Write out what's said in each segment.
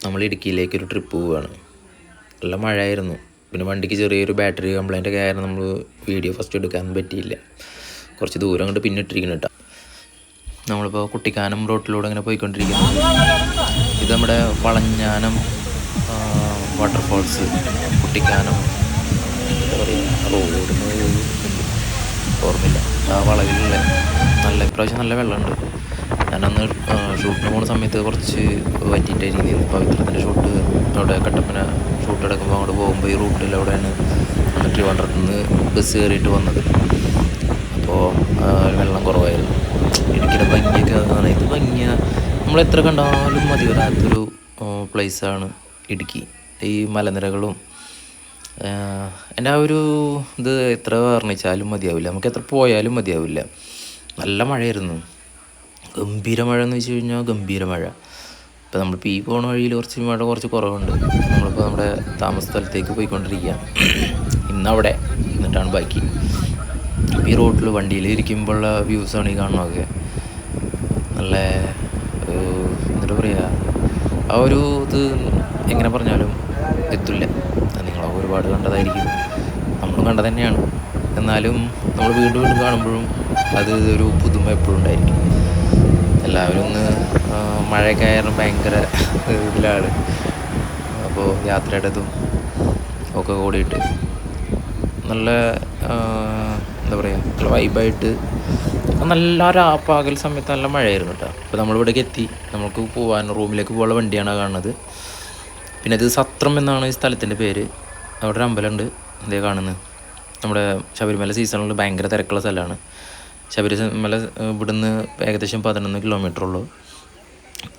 നമ്മൾ ഇടുക്കിയിലേക്കൊരു ട്രിപ്പ് പോവുകയാണ്. നല്ല മഴയായിരുന്നു. പിന്നെ വണ്ടിക്ക് ചെറിയൊരു ബാറ്ററി കംപ്ലൈൻ്റ് ഒക്കെ ആയിരുന്നു. നമ്മൾ വീഡിയോ ഫസ്റ്റ് എടുക്കാനൊന്നും പറ്റിയില്ല. കുറച്ച് ദൂരം കൊണ്ട് പിന്നെ ഇട്ടിരിക്കണം കേട്ടോ. നമ്മളിപ്പോൾ കുട്ടിക്കാനം റോട്ടിലൂടെ ഇങ്ങനെ പോയിക്കൊണ്ടിരിക്കുന്നു. ഇത് നമ്മുടെ വളഞ്ഞാനം വാട്ടർഫോൾസ്. കുട്ടിക്കാനം എന്താ പറയുക, റോഡിന് ഓർമ്മയില്ല. ആ വളവിലുള്ള നല്ല ഇപ്രാവശ്യം നല്ല വെള്ളമുണ്ട്. ഞാനന്ന് ഷൂട്ടിന് പോകുന്ന സമയത്ത് കുറച്ച് വറ്റിയിട്ട രീതിയിൽ പവിത്രത്തിൻ്റെ ഷൂട്ട് അവിടെ കട്ടപ്പന ഷൂട്ട് എടുക്കുമ്പോൾ അങ്ങോട്ട് പോകുമ്പോൾ ഈ റൂട്ടിൽ അവിടെയാണ് ട്രിവാൻഡ്രത്ത് നിന്ന് ബസ് കയറിയിട്ട് വന്നത്. അപ്പോൾ വെള്ളം കുറവായിരുന്നു. ഇടുക്കിയുടെ ഭംഗിയൊക്കെ അതാണ്. ഇത് ഭംഗിയ നമ്മൾ എത്ര കണ്ടാലും മതി വരാത്തൊരു പ്ലേസാണ് ഇടുക്കി. ഈ മലനിരകളും എൻ്റെ ആ ഒരു ഇത് എത്ര വർണ്ണിച്ചാലും മതിയാവില്ല. നമുക്ക് എത്ര പോയാലും മതിയാവില്ല. നല്ല മഴയായിരുന്നു. ഗംഭീര മഴ എന്ന് വെച്ച് കഴിഞ്ഞാൽ ഗംഭീര മഴ. ഇപ്പോൾ നമ്മളിപ്പോൾ ഈ പോകുന്ന വഴിയിൽ മഴ കുറച്ച് കുറവുണ്ട്. നമ്മളിപ്പോൾ നമ്മുടെ താമസ സ്ഥലത്തേക്ക് പോയിക്കൊണ്ടിരിക്കുക. ഇന്നവിടെ എന്നിട്ടാണ് ബാക്കി. ഈ റോഡിൽ വണ്ടിയിൽ ഇരിക്കുമ്പോഴുള്ള വ്യൂസാണ് ഈ കാണുന്നതൊക്കെ. നല്ല എന്താ പറയുക, ആ ഒരു ഇത് എങ്ങനെ പറഞ്ഞാലും എത്തില്ല. നിങ്ങൾ ഒരുപാട് കണ്ടതായിരിക്കും, നമ്മളും കണ്ടത് തന്നെയാണ്. എന്നാലും നമ്മൾ വീണ്ടും വീണ്ടും കാണുമ്പോഴും അത് ഒരു പുതുമ എപ്പോഴും ഉണ്ടായിരിക്കും. എല്ലാവരും ഒന്ന് മഴയൊക്കെ ആയിരുന്നു ഭയങ്കര ഇതിലാണ്. അപ്പോൾ യാത്രയുടേതും ഒക്കെ കൂടിയിട്ട് നല്ല എന്താ പറയുക, നല്ല വൈബായിട്ട് നല്ല പകൽ സമയത്ത് നല്ല മഴയായിരുന്നു കേട്ടോ. അപ്പോൾ നമ്മളിവിടേക്ക് എത്തി. നമുക്ക് പോകാൻ റൂമിലേക്ക് പോകാനുള്ള വണ്ടിയാണ് കാണുന്നത്. പിന്നെ ഇത് സത്രം എന്നാണ് ഈ സ്ഥലത്തിൻ്റെ പേര്. അവിടെ ഒരു അമ്പലമുണ്ട്, ഇതേ കാണുന്നത്. നമ്മുടെ ശബരിമല സീസണിൽ ഭയങ്കര തിരക്കുള്ള സ്ഥലമാണ് ശബരിമല. ഇവിടുന്ന് ഏകദേശം 11 കിലോമീറ്ററുള്ളൂ.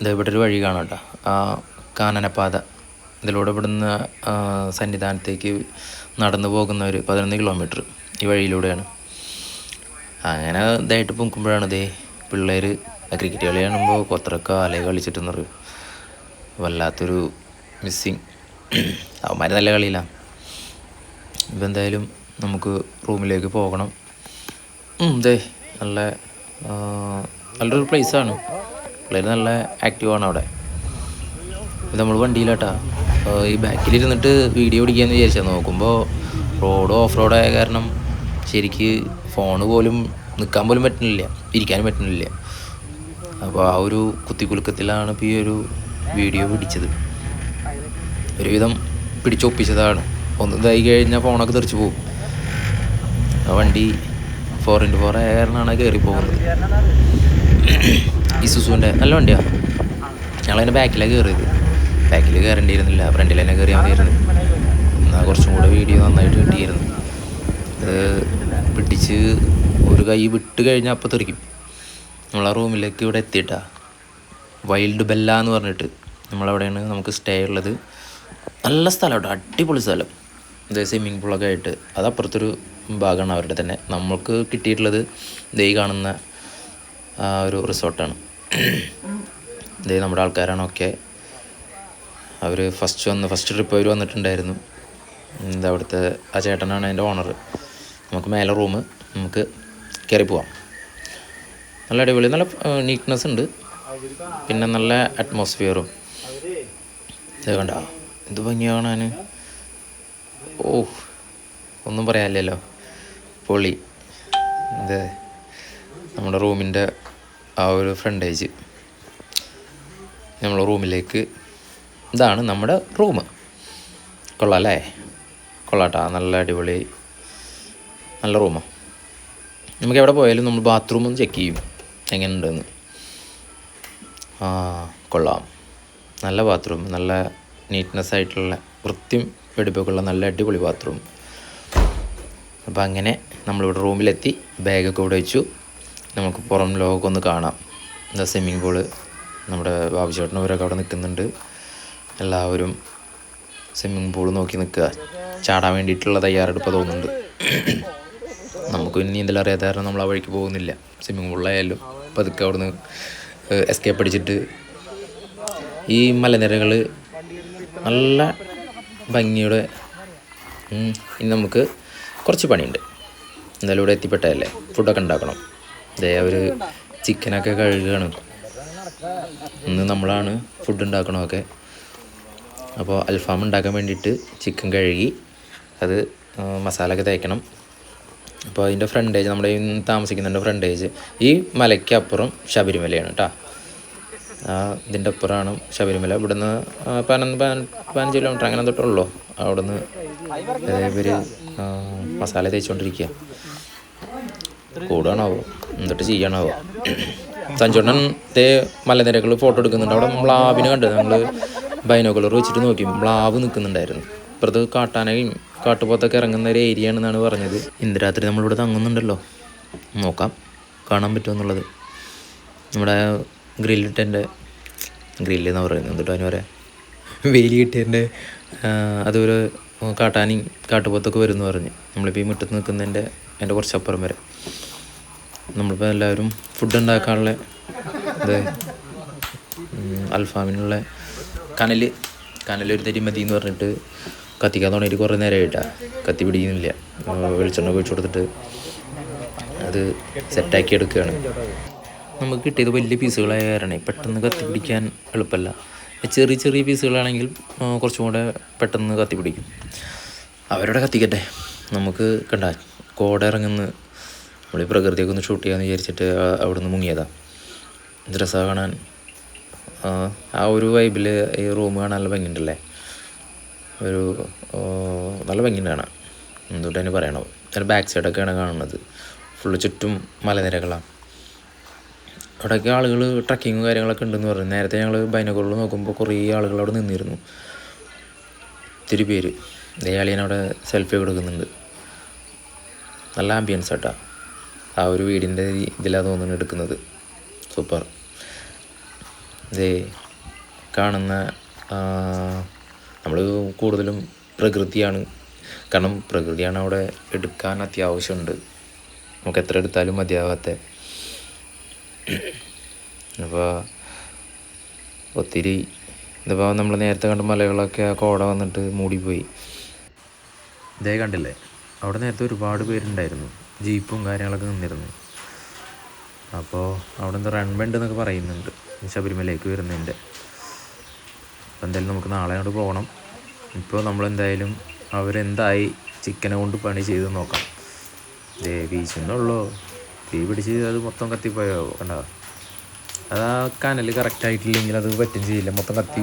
ഇത് ഇവിടെ ഒരു വഴി കാണാം കേട്ടോ, ആ കാനനപാത. ഇതിലൂടെ ഇവിടുന്ന് സന്നിധാനത്തേക്ക് നടന്നു പോകുന്ന ഒരു 11 കിലോമീറ്റർ ഈ വഴിയിലൂടെയാണ്. അങ്ങനെ ഇതായിട്ട് പൊക്കുമ്പോഴാണ് ഇതേ പിള്ളേർ ക്രിക്കറ്റ് കളി കാണുമ്പോൾ കൊത്രക്ക അലയെ കളിച്ചിട്ടെന്ന് പറയും. വല്ലാത്തൊരു മിസ്സിങ്. അവന്മാർ നല്ല കളിയിലാണ്. ഇപ്പം എന്തായാലും നമുക്ക് റൂമിലേക്ക് പോകണം. ഇതേ നല്ലൊരു പ്ലേസാണ്. പിള്ളേർ നല്ല ആക്റ്റീവാണ് അവിടെ. ഇത് നമ്മൾ വണ്ടിയിലാട്ടാ. ഈ ബാക്കിലിരുന്നിട്ട് വീഡിയോ പിടിക്കാമെന്ന് വിചാരിച്ചാൽ നോക്കുമ്പോൾ റോഡ് ഓഫ് റോഡായ കാരണം ശരിക്ക് ഫോണ് പോലും നിൽക്കാൻ പോലും പറ്റുന്നില്ല, ഇരിക്കാനും പറ്റുന്നില്ല. അപ്പോൾ ആ ഒരു കുത്തിക്കുലുക്കത്തിലാണ് ഇപ്പോൾ ഈ ഒരു വീഡിയോ പിടിച്ചത്. ഒരുവിധം പിടിച്ചൊപ്പിച്ചതാണ്. ഒന്ന് ഇതായി കഴിഞ്ഞാൽ ഫോണൊക്കെ തെറിച്ച് പോകും. ആ വണ്ടി 4x4 ആയ കാരണമാണ് കയറി പോകുന്നത്. ഈ സുസുവിൻ്റെ നല്ല വണ്ടിയാണ്. ഞങ്ങളതിൻ്റെ ബാക്കിലാണ് കയറിയത്. ബാക്കിൽ കയറേണ്ടിയിരുന്നില്ല, ഫ്രണ്ടിൽ തന്നെ കയറിയാൽ മതിയായിരുന്നു. എന്നാൽ കുറച്ചും കൂടെ വീഡിയോ നന്നായിട്ട് കിട്ടിയിരുന്നു. ഇത് പിടിച്ച് ഒരു കൈ വിട്ട് കഴിഞ്ഞാൽ അപ്പം തെറിക്കും. നമ്മളാ റൂമിലേക്ക് ഇവിടെ എത്തിയിട്ടാ. വൈൽഡ് ബെല്ല എന്ന് പറഞ്ഞിട്ട് നമ്മളവിടെയാണ് നമുക്ക് സ്റ്റേ ഉള്ളത്. നല്ല സ്ഥലം കേട്ടോ, അടിപൊളി സ്ഥലം. ഇത് സ്വിമ്മിങ് പൂളൊക്കെ ആയിട്ട്. അത് അപ്പുറത്തൊരു ഭാഗമാണ് അവരുടെ തന്നെ. നമ്മൾക്ക് കിട്ടിയിട്ടുള്ളത് ദേ കാണുന്ന ആ ഒരു റിസോർട്ടാണ്. ഇതേ നമ്മുടെ ആൾക്കാരാണൊക്കെ. അവർ ഫസ്റ്റ് ട്രിപ്പ് അവർ വന്നിട്ടുണ്ടായിരുന്നു. എന്താ അവിടുത്തെ ആ ചേട്ടനാണ് അതിൻ്റെ ഓണർ. നമുക്ക് മേലെ റൂം, നമുക്ക് കയറി പോവാം. നല്ല അടിപൊളി, നല്ല നീറ്റ്നെസ് ഉണ്ട്. പിന്നെ നല്ല അറ്റ്മോസ്ഫിയറും. ഇത് കണ്ട എന്ത് ഭംഗിയാണ് കാണാൻ. ഒന്നും പറയാനില്ലല്ലോ, പൊളി. ഇത് നമ്മുടെ റൂമിൻ്റെ ആ ഒരു ഫ്രണ്ടേജ്. നമ്മളെ റൂമിലേക്ക് ഇതാണ് നമ്മുടെ റൂം. കൊള്ളാം അല്ലേ? കൊള്ളാട്ടാ, നല്ല അടിപൊളി നല്ല റൂമാണ്. നമുക്ക് എവിടെ പോയാലും നമ്മൾ ബാത്റൂം ഒന്ന് ചെക്ക് ചെയ്യും എങ്ങനെയുണ്ടെന്ന്. കൊള്ളാം, നല്ല ബാത്റൂം, നല്ല നീറ്റ്നെസ് ആയിട്ടുള്ള വൃത്തിയും വെടിപ്പൊക്കെ ഉള്ള നല്ല അടിപൊളി ബാത്റൂം. അപ്പോൾ അങ്ങനെ നമ്മളിവിടെ റൂമിലെത്തി. ബാഗൊക്കെ ഇവിടെ വെച്ചു. നമുക്ക് പുറം ലോകമൊക്കെ ഒന്ന് കാണാം. എന്താ സ്വിമ്മിങ് പൂള്, നമ്മുടെ ബാബുചേട്ടനവരൊക്കെ അവിടെ നിൽക്കുന്നുണ്ട്. എല്ലാവരും സ്വിമ്മിങ് പൂള് നോക്കി നിൽക്കുക, ചാടാൻ വേണ്ടിയിട്ടുള്ള തയ്യാറെടുപ്പ് തോന്നുന്നുണ്ട്. നമുക്ക് പിന്നെ നീന്തൽ അറിയാത്ത കാരണം നമ്മൾ ആ വഴിക്ക് പോകുന്നില്ല. സ്വിമ്മിങ് പൂളിലായാലും പതുക്കെ അവിടുന്ന് എസ്കേപ്പ് അടിച്ചിട്ട് ഈ മലനിരകൾ നല്ല ഭംഗിയുടെ. ഇനി നമുക്ക് കുറച്ച് പണിയുണ്ട്. എന്തായാലും ഇവിടെ എത്തിപ്പെട്ടതല്ലേ, ഫുഡൊക്കെ ഉണ്ടാക്കണം. അതേ അവർ ചിക്കനൊക്കെ കഴുകുകയാണ്. ഇന്ന് നമ്മളാണ് ഫുഡ് ഉണ്ടാക്കണമൊക്കെ. അപ്പോൾ അൽഫാം ഉണ്ടാക്കാൻ വേണ്ടിയിട്ട് ചിക്കൻ കഴുകി അത് മസാല ഒക്കെ തേക്കണം. അപ്പോൾ അതിൻ്റെ ഫ്രണ്ടേജ് നമ്മുടെ താമസിക്കുന്നതിൻ്റെ ഫ്രണ്ടേജ് ഈ മലയ്ക്കപ്പുറം ശബരിമലയാണ് കേട്ടോ. ഇതിൻ്റെ അപ്പുറമാണ് ശബരിമല. ഇവിടുന്ന് 15 കിലോമീറ്റർ അങ്ങനെ തൊട്ടുള്ളൂ. അവിടുന്ന് ഇവർ മസാല തേച്ചുകൊണ്ടിരിക്കുക. കൂടാണാവോ എന്നിട്ട് ചെയ്യണാവോ. സഞ്ജുണ്ണൻ മലനിരകൾ ഫോട്ടോ എടുക്കുന്നുണ്ട്. അവിടെ മ്ലാവിനെ കണ്ടത് നമ്മൾ ബൈനോക്കുലർ വെച്ചിട്ട് നോക്കി. മ്ലാവ് നിൽക്കുന്നുണ്ടായിരുന്നു. ഇപ്പുറത്ത് കാട്ടാനയും കാട്ടുപോത്തൊക്കെ ഇറങ്ങുന്ന ഒരു ഏരിയ ആണെന്നാണ് പറഞ്ഞത്. ഇന്ന് രാത്രി നമ്മളിവിടെ തങ്ങുന്നുണ്ടല്ലോ, നോക്കാം കാണാൻ പറ്റുമെന്നുള്ളത്. നമ്മുടെ ഗ്രില്ലിട്ടെൻ്റെ ഗ്രില്ലെന്ന് പറയുന്നത് എന്നിട്ട് അതിന് പറയാം വേലി കിട്ടിയതിൻ്റെ അതൊരു കാട്ടാനയും കാട്ടുപോത്തൊക്കെ വരുമെന്ന് പറഞ്ഞ്. നമ്മളിപ്പോൾ ഈ മുറ്റത്ത് നിൽക്കുന്നതിൻ്റെ അതിൻ്റെ കുറച്ചപ്പുറം വരെ നമ്മളിപ്പോൾ എല്ലാവരും ഫുഡ് ഉണ്ടാക്കാനുള്ള ഇത് അൽഫാമിനുള്ള കനലൊരു തരി മതി എന്ന് പറഞ്ഞിട്ട് കത്തിക്കാൻ തുടങ്ങിയിട്ട് കുറേ നേരമായിട്ടാണ്. കത്തി പിടിക്കുന്നില്ല. വെളിച്ചെണ്ണ ഒഴിച്ചു കൊടുത്തിട്ട് അത് സെറ്റാക്കി എടുക്കുകയാണ്. നമുക്ക് കിട്ടിയത് വലിയ പീസുകളായ കാരണേ പെട്ടെന്ന് കത്തി പിടിക്കാൻ എളുപ്പമല്ല. ചെറിയ ചെറിയ പീസുകളാണെങ്കിൽ കുറച്ചും കൂടെ പെട്ടെന്ന് കത്തി പിടിക്കും. അവരുടെ കത്തിക്കട്ടെ. നമുക്ക് കണ്ട കോട ഇറങ്ങുന്ന നമ്മൾ ഈ പ്രകൃതിയൊക്കെ ഒന്ന് ഷൂട്ട് ചെയ്യാമെന്ന് വിചാരിച്ചിട്ട് അവിടെ നിന്ന് മുങ്ങിയതാണ്. രസമാണ് കാണാൻ. ആ ഒരു വൈബിൽ ഈ റൂം കാണാൻ നല്ല ഭംഗിയുണ്ടല്ലേ. ഒരു നല്ല ഭംഗിയുണ്ട് കാണാൻ. എന്തുകൊണ്ട് തന്നെ പറയണോ. അതിൻ്റെ ബാക്ക് സൈഡൊക്കെയാണ് കാണുന്നത്. ഫുള്ള് ചുറ്റും മലനിരകളാണ്. അവിടെയൊക്കെ ആളുകൾ ട്രക്കിങ്ങും കാര്യങ്ങളൊക്കെ ഉണ്ടെന്ന് പറഞ്ഞു. നേരത്തെ ഞങ്ങൾ ബൈനോക്കുലറിൽ നോക്കുമ്പോൾ കുറേ ആളുകൾ അവിടെ നിന്നിരുന്നു. ഒത്തിരി പേര്. ദയാളിയൻ അവിടെ സെൽഫി എടുക്കുന്നുണ്ട്. നല്ല ആംബിയൻസ് ആട്ടാ. ആ ഒരു വീടിൻ്റെ ഇതിലാണ് തോന്നുന്നു എടുക്കുന്നത്. സൂപ്പർ. ഇതേ കാണുന്ന നമ്മൾ കൂടുതലും പ്രകൃതിയാണ്. കാരണം പ്രകൃതിയാണ് അവിടെ എടുക്കാൻ അത്യാവശ്യമുണ്ട്. നമുക്ക് എത്ര എടുത്താലും മതിയാവാത്ത. അപ്പോൾ ഒത്തിരി ഇതിപ്പോൾ നമ്മൾ നേരത്തെ കണ്ട മലകളൊക്കെ കോട വന്നിട്ട് മൂടിപ്പോയി. ഇതേ കണ്ടില്ലേ, അവിടെ നേരത്തെ ഒരുപാട് പേരുണ്ടായിരുന്നു. ജീപ്പും കാര്യങ്ങളൊക്കെ നിന്നിരുന്നു. അപ്പോൾ അവിടെ എന്താ റൺവേ ഉണ്ടെന്നൊക്കെ പറയുന്നുണ്ട് ശബരിമലയ്ക്ക് വരുന്നതിൻ്റെ. അപ്പോൾ എന്തായാലും നമുക്ക് നാളെ അങ്ങോട്ട് പോകണം. ഇപ്പോൾ നമ്മളെന്തായാലും അവരെന്തായി ചിക്കനെ കൊണ്ട് പണി ചെയ്ത് നോക്കാം. വീശുന്നുള്ളൂ. തീ പിടിച്ച് അത് മൊത്തം കത്തിപ്പോയോ കണ്ട. അത് ആ കനൽ കറക്റ്റായിട്ടില്ലെങ്കിൽ അത് പറ്റും ചെയ്യില്ല. മൊത്തം കത്തി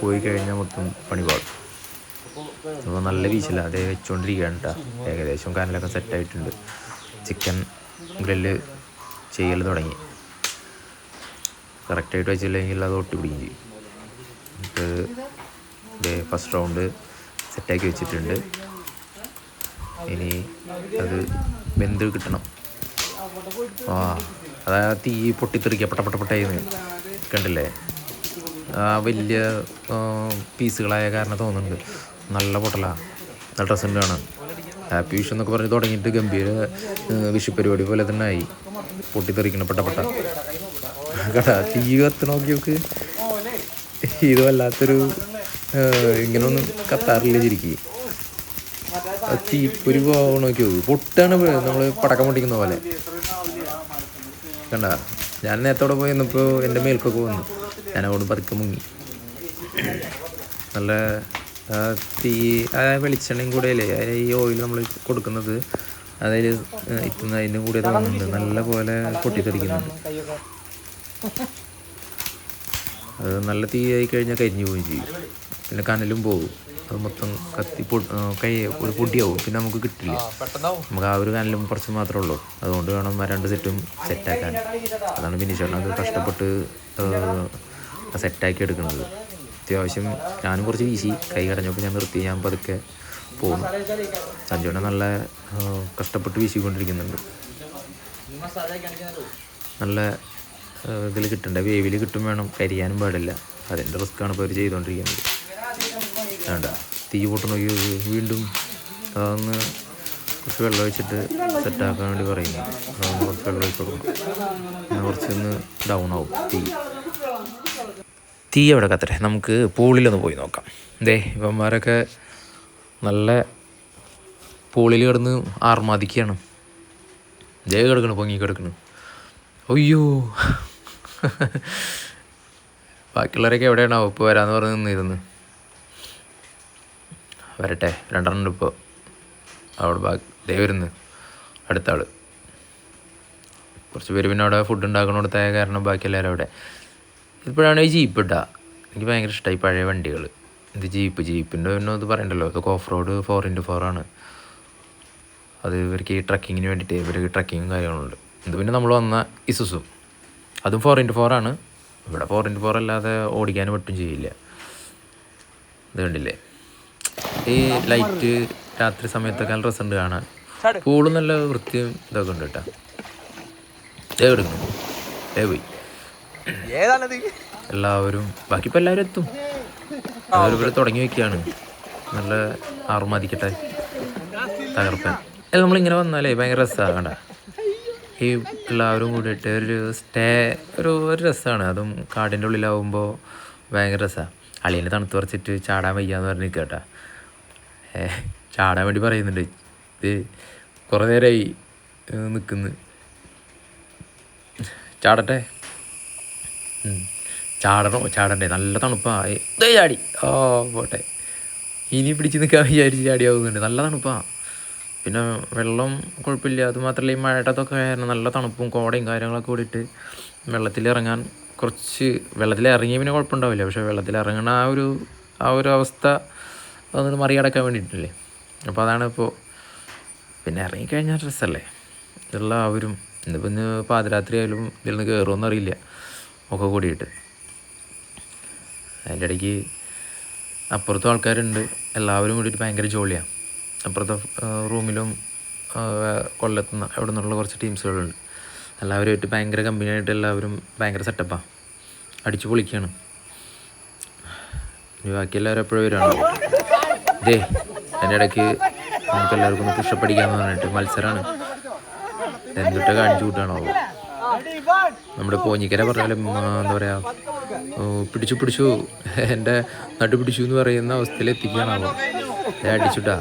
പോയി കഴിഞ്ഞാൽ മൊത്തം പണി പാടും. അപ്പോൾ നല്ല വീശില്ല. അതേ വെച്ചുകൊണ്ടിരിക്കുകയാണ് കേട്ടോ. ഏകദേശം കനലൊക്കെ സെറ്റായിട്ടുണ്ട്. ചിക്കൻ ഗ്രില്ല് ചെയ്യൽ തുടങ്ങി. കറക്റ്റായിട്ട് വെച്ചില്ലെങ്കിൽ അത് ഒട്ടി പിടിക്കും ചെയ്യും. എന്നിട്ട് ഫസ്റ്റ് റൗണ്ട് സെറ്റാക്കി വെച്ചിട്ടുണ്ട്. ഇനി അത് വെന്ത് കിട്ടണം. അതാ തീ പൊട്ടിത്തെറിക്കുക പട്ടപ്പട്ടപ്പട്ടയെന്ന് കണ്ടില്ലേ. ആ വലിയ പീസുകളായ കാരണം തോന്നുന്നുണ്ട്. നല്ല പൊട്ടലാണ്. നല്ല ഡ്രസ്സുണ്ട് കാണാൻ. ഹാപ്പി വിഷു എന്നൊക്കെ പറഞ്ഞ് തുടങ്ങിയിട്ട് ഗംഭീര വിഷു പരിപാടി പോലെ തന്നെ ആയി. പൊട്ടിത്തെറിക്കണം പട്ടപ്പട്ട കേട്ടാ. തീ കത്ത് നോക്കി നോക്ക്. ഇത് വല്ലാത്തൊരു ഇങ്ങനൊന്നും കത്താറില്ല ശരിക്കും. തീപ്പൊരി പോകണം നോക്കി നോക്ക്. പൊട്ടാണ് നമ്മൾ പടക്കം പൊട്ടിക്കുന്ന പോലെ കണ്ട. ഞാൻ നേരത്തോടെ പോയി വന്നപ്പോൾ എൻ്റെ മേൽക്കൊക്കെ വന്നു. ഞാൻ അവിടെ പതുക്കെ മുങ്ങി. നല്ല തീ ആ വെളിച്ചെണ്ണയും കൂടെ അല്ലേ ഈ ഓയിൽ നമ്മൾ കൊടുക്കുന്നത്. അതിൽ ഇത്തുന്ന അതിൻ്റെ കൂടെ തോന്നുന്നുണ്ട്. നല്ല പോലെ പൊട്ടിത്തെറിക്കുന്നുണ്ട്. അത് നല്ല തീ ആയി കഴിഞ്ഞാൽ കരിഞ്ഞു പോവുകയും ചെയ്യും. പിന്നെ കനലും പോകും. അത് മൊത്തം കത്തി ഒരു പൊടിയാവും. പിന്നെ നമുക്ക് കിട്ടില്ല. നമുക്ക് ആ ഒരു കനലും കുറച്ച് മാത്രമേ ഉള്ളൂ. അതുകൊണ്ട് വേണം 2 സെറ്റും സെറ്റാക്കാൻ. അതാണ് ബിനീഷേട്ടൻ അത് കഷ്ടപ്പെട്ട് സെറ്റാക്കി എടുക്കുന്നത്. അത്യാവശ്യം ഞാനും കുറച്ച് വീശി കൈ കടഞ്ഞപ്പോൾ ഞാൻ നിർത്തി. ഞാൻ പതുക്കെ പോകുന്നു. സഞ്ജുവിനെ നല്ല കഷ്ടപ്പെട്ട് വീശിക്കൊണ്ടിരിക്കുന്നുണ്ട്. നല്ല ഇതിൽ കിട്ടണ്ട, വേവിൽ കിട്ടും വേണം. കരിയാനും പാടില്ല. അതിൻ്റെ റിസ്ക്കാണ് ഇപ്പോൾ അവർ ചെയ്തുകൊണ്ടിരിക്കുന്നത്. വേണ്ട തീ പൊട്ടണ വീണ്ടും അതൊന്ന് കുറച്ച് വെള്ളം ഒഴിച്ചിട്ട് സെറ്റാക്കാൻ വേണ്ടി പറയുന്നു. അതൊന്ന് കുറച്ച് വെള്ളം ഒഴിച്ച് കൊടുക്കണം. പിന്നെ കുറച്ചൊന്ന് ഡൗൺ ആവും തീ എവിടെ കത്തട്ടെ. നമുക്ക് പൂളിലൊന്ന് പോയി നോക്കാം. ഇവന്മാരൊക്കെ നല്ല പൂളിൽ കിടന്ന് ആർമാദിക്കുകയാണ്. കിടക്കണം, പൊങ്ങി കിടക്കണം. അയ്യോ ബാക്കിയുള്ളവരൊക്കെ എവിടെയാണോ ഇപ്പോൾ വരാമെന്ന് പറഞ്ഞ് നിന്നിരുന്നു. വരട്ടെ, 2 ഇപ്പോൾ അവിടെ ദേ വരുന്നു അടുത്ത ആൾ. കുറച്ച് പേര് പിന്നെ അവിടെ ഫുഡ് ഉണ്ടാക്കണോടത്തായ കാരണം ബാക്കി എല്ലാവരും അവിടെ. ഇപ്പോഴാണ് ഈ ജീപ്പ് ഇട്ടാ, എനിക്ക് ഭയങ്കര ഇഷ്ടമായി പഴയ വണ്ടികൾ. ഇത് ജീപ്പിൻ്റെ ഒന്നും ഇത് പറയണ്ടല്ലോ, ഇതൊക്കെ ഓഫ് റോഡ് 4x4 ആണ്. അത് ഇവർക്ക് ഈ ട്രക്കിങ്ങിന് വേണ്ടിയിട്ട് ഇവർക്ക് ട്രക്കിങ്ങും കാര്യങ്ങളുണ്ട്. ഇത് പിന്നെ നമ്മൾ വന്ന ഇസുസു, അതും 4x4 ആണ്. ഇവിടെ 4x4 അല്ലാതെ ഓടിക്കാനും ഒട്ടും ചെയ്യില്ല. ഇത് കണ്ടില്ലേ, ഈ ലൈറ്റ് രാത്രി സമയത്തൊക്കെ നല്ല രസമുണ്ട് കാണാൻ. പൂളും നല്ല വൃത്തിയും ഇതൊക്കെ ഉണ്ട് കേട്ടോ. എടുക്കും പോയി എല്ലാവരും, ബാക്കി ഇപ്പോൾ എല്ലാവരും എത്തും. അവരിവിടെ തുടങ്ങി വയ്ക്കുകയാണ്. നല്ല ആറുമാതിക്കട്ടെ തകർപ്പൻ. നമ്മളിങ്ങനെ വന്നാലേ ഭയങ്കര രസമാണ്. കണ്ട ഈ എല്ലാവരും കൂടിയിട്ട് ഒരു രസമാണ്. അതും കാടിൻ്റെ ഉള്ളിലാവുമ്പോൾ ഭയങ്കര രസമാണ്. അളിയനെ തണുത്ത് പറിച്ചിട്ട് ചാടാൻ വയ്യാന്ന് പറഞ്ഞ് നിൽക്കുക കേട്ടോ. ചാടാൻ വേണ്ടി പറയുന്നുണ്ട്. ഇത് കുറേ നേരമായി നിൽക്കുന്നു. ചാടട്ടെ, ചാടണ്ടേ, നല്ല തണുപ്പാണ്. ചാടി പോട്ടെ, ഇനി പിടിച്ച് നിൽക്കാൻ വിചാരിച്ച് ചാടിയാവുന്നുണ്ട്. നല്ല തണുപ്പാണ്. പിന്നെ വെള്ളം കുഴപ്പമില്ല. അത് മാത്രമല്ല ഈ മഴയത്തൊക്കെ ആയിരുന്നു നല്ല തണുപ്പും കോടയും കാര്യങ്ങളൊക്കെ കൂടിയിട്ട് വെള്ളത്തിലിറങ്ങി പിന്നെ കുഴപ്പമുണ്ടാവില്ല. പക്ഷേ വെള്ളത്തിലിറങ്ങണ ആ ഒരു അവസ്ഥ അതൊന്ന് മറികടക്കാൻ വേണ്ടിയിട്ടില്ലേ. അപ്പോൾ അതാണ് ഇപ്പോൾ. പിന്നെ ഇറങ്ങിക്കഴിഞ്ഞാൽ ഡ്രസ്സല്ലേ എല്ലാവരും. ഇന്ന് പാതിരാത്രി ആയാലും ഇതിൽ നിന്ന് കയറുമെന്ന് അറിയില്ല ഒക്കെ കൂടിയിട്ട്. അതിൻ്റെ ഇടയ്ക്ക് അപ്പുറത്തും ആൾക്കാരുണ്ട്. എല്ലാവരും കൂടിയിട്ട് ഭയങ്കര ജോളിയാണ്. അപ്പുറത്തെ റൂമിലും കൊല്ലത്തുനിന്ന് അവിടെ നിന്നുള്ള കുറച്ച് ടീംസുകളുണ്ട്. എല്ലാവരുമായിട്ട് ഭയങ്കര കമ്പനിയായിട്ട് എല്ലാവരും ഭയങ്കര സെറ്റപ്പാണ്, അടിച്ചു പൊളിക്കുകയാണ്. ഇനി ബാക്കി എല്ലാവരും എപ്പോഴും വരികയാണ്. അതിൻ്റെ ഇടയ്ക്ക് നമുക്ക് എല്ലാവർക്കും ഒന്ന് പുഷപ്പ് അടിക്കാമെന്ന് പറഞ്ഞിട്ട് മത്സരമാണ്. എന്തിട്ട് കാണിച്ചു കൂട്ടുകയാണോ നമ്മുടെ പോഞ്ഞിക്കര പറഞ്ഞാലും എന്താ പറയുക, പിടിച്ചു എൻ്റെ നടു പിടിച്ചു എന്ന് പറയുന്ന അവസ്ഥയിൽ എത്തിക്കുകയാണോ. അടിച്ചുട്ടാ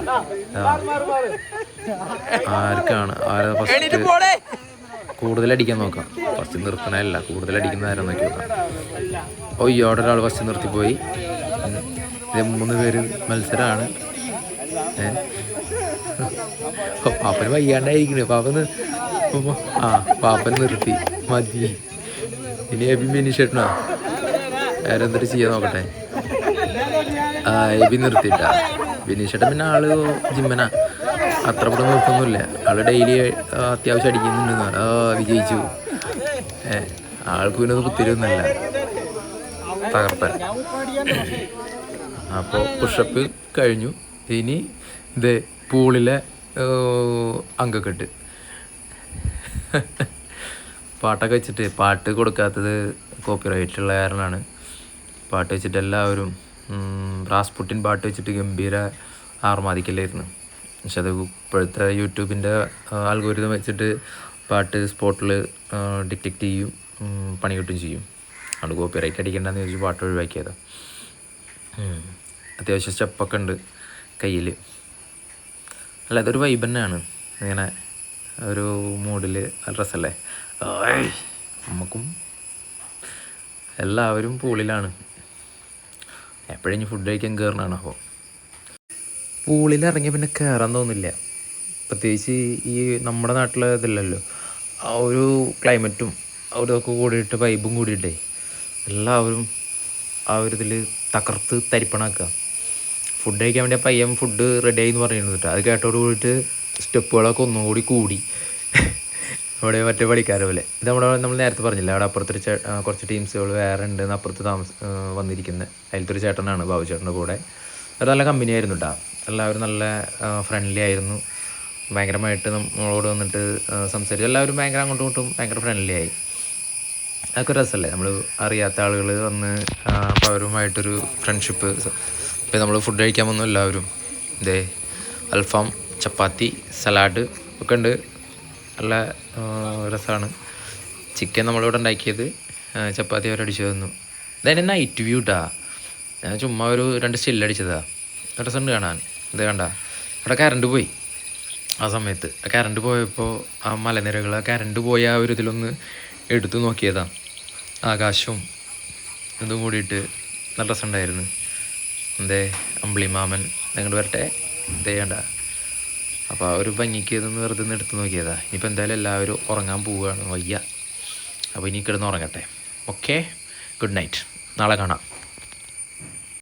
ആരാ ഫസ്റ്റ് കൂടുതൽ അടിക്കാൻ നോക്കാം. ഫസ്റ്റ് നിർത്തണമല്ല, കൂടുതൽ അടിക്കുന്ന ആരാ നോക്കി നോക്കാം. അവിടെ ഒരാൾ ഫസ്റ്റ് നിർത്തിപ്പോയി. ഇത് 3 പേര് മത്സരമാണ്. പാപ്പന് വയ്യാണ്ടായിരിക്കണേ. പാപ്പൻ നിർത്തി, മതി. ഇനി എബി ബിനിഷേട്ടനാ വേറെ എന്തൊരു ചെയ്യാൻ നോക്കട്ടെ. എബി നിർത്തിയിട്ടാ. ബിനീഷേട്ടൻ പിന്നെ ആള് ജിമ്മനാ, അത്ര കൂടെ നിർത്തുന്നില്ല. ആള് ഡെയിലി അത്യാവശ്യം അടിക്കുന്നുണ്ടെന്ന്. വിജയിച്ചു. ആൾക്ക് പിന്നെ അത് കുത്തിരുന്നല്ല, തകർപ്പൻ. അപ്പോൾ പുഷപ്പ് കഴിഞ്ഞു. ഇനി ഇത് പൂളിലെ അങ്കക്കെട്ട്. പാട്ടൊക്കെ വെച്ചിട്ട്, പാട്ട് കൊടുക്കാത്തത് കോപ്പിറൈറ്റുള്ള കാരണമാണ്. പാട്ട് വെച്ചിട്ട് എല്ലാവരും റാസ്പുട്ടിൻ പാട്ട് വെച്ചിട്ട് ഗംഭീര ആർമാദിക്കലായിരുന്നു. പക്ഷെ അത് ഇപ്പോഴത്തെ യൂട്യൂബിൻ്റെ ആൽഗോരിതം വെച്ചിട്ട് പാട്ട് സ്പോട്ടിൽ ഡിറ്റക്റ്റ് ചെയ്യും, പണി കിട്ടും ചെയ്യും. അതുകൊണ്ട് കോപ്പിറൈറ്റ് അടിക്കേണ്ടെന്ന് ചോദിച്ചു പാട്ട് ഒഴിവാക്കിയതാണ്. അത്യാവശ്യം സ്റ്റെപ്പൊക്കെ ഉണ്ട് കയ്യിൽ. അല്ല, അതൊരു വൈബ് തന്നെയാണ്. ഇങ്ങനെ ഒരു മൂഡിൽ ഡ്രസ്സല്ലേ. നമുക്കും എല്ലാവരും പൂളിലാണ്. എപ്പോഴും ഫുഡ് കഴിക്കാൻ കയറണതാണ്. അപ്പോൾ പൂളിലിറങ്ങിയ പിന്നെ കയറാൻ തോന്നില്ല. പ്രത്യേകിച്ച് ഈ നമ്മുടെ നാട്ടിലെ ഇതില്ലല്ലോ, ആ ഒരു ക്ലൈമറ്റും അവരൊക്കെ കൂടിയിട്ട് വൈബും കൂടിയിട്ടേ എല്ലാവരും ആ ഒരു ഇതിൽ തകർത്ത് തരിപ്പണാക്കുക. ഫുഡ് കഴിക്കാൻ വേണ്ടി പയ്യൻ ഫുഡ് റെഡി ആയി എന്ന് പറയുന്നത്. അത് കേട്ടോട് കൂടിയിട്ട് സ്റ്റെപ്പുകളൊക്കെ ഒന്നുകൂടി കൂടി. അവിടെ മറ്റേ പണിക്കാരെ പോലെ. ഇത് നമ്മൾ നേരത്തെ പറഞ്ഞില്ല, അവിടെ അപ്പുറത്തൊരു കുറച്ച് ടീംസുകൾ വേറെ ഉണ്ടെന്ന് അപ്പുറത്ത് വന്നിരിക്കുന്നത്. അതിലത്തൊരു ചേട്ടനാണ്, ബാബു ചേട്ടൻ്റെ കൂടെ. അത് നല്ല കമ്പനി ആയിരുന്നു കേട്ടോ. എല്ലാവരും നല്ല ഫ്രണ്ട്ലി ആയിരുന്നു. ഭയങ്കരമായിട്ട് നമ്മളോട് വന്നിട്ട് സംസാരിച്ചു. എല്ലാവരും ഭയങ്കര അങ്ങോട്ടും ഇങ്ങോട്ടും ഭയങ്കര ഫ്രണ്ട്ലി ആയി. അതൊക്കെ രസമല്ലേ, നമ്മൾ അറിയാത്ത ആളുകൾ വന്ന് അപ്പോൾ അവരുമായിട്ടൊരു ഫ്രണ്ട്ഷിപ്പ്. ഇപ്പോൾ നമ്മൾ ഫുഡ് കഴിക്കാൻ വന്നു എല്ലാവരും. അൽഫാം, ചപ്പാത്തി, സലാഡ് ഒക്കെ ഉണ്ട്. നല്ല രസമാണ്. ചിക്കൻ നമ്മളിവിടെ ഉണ്ടാക്കിയത്, ചപ്പാത്തി അവരടിച്ചു തന്നു. ഇതതിൻ്റെ നൈറ്റ് വ്യൂ കേട്ടാ. ഞാൻ ചുമ്മാ ഒരു 2 സ്റ്റില്ലടിച്ചതാണ്. രസമുണ്ട് കാണാൻ. ഇത് കണ്ട, അവിടെ കറണ്ട് പോയി. ആ സമയത്ത് കറണ്ട് പോയപ്പോൾ ആ മലനിരകൾ കറണ്ട് പോയ ആ ഒരു ഇതിലൊന്ന് എടുത്തു നോക്കിയതാണ്. ആകാശവും ഇതും കൂടിയിട്ട് നല്ല രസമുണ്ടായിരുന്നു. എന്തേ അമ്പിളിമാമൻ അങ്ങോട്ട് വരട്ടെ ചെയ്യണ്ട. അപ്പോൾ ആ ഒരു ഭംഗിക്ക് ഇതൊന്ന് വെറുതെ ഒന്ന് എടുത്ത് നോക്കിയതാ. ഇനിയിപ്പോൾ എന്തായാലും എല്ലാവരും ഉറങ്ങാൻ പോവുകയാണ്, വയ്യ. അപ്പോൾ ഇനി കിടന്ന് ഉറങ്ങട്ടെ. ഓക്കെ, ഗുഡ് നൈറ്റ്, നാളെ കാണാം.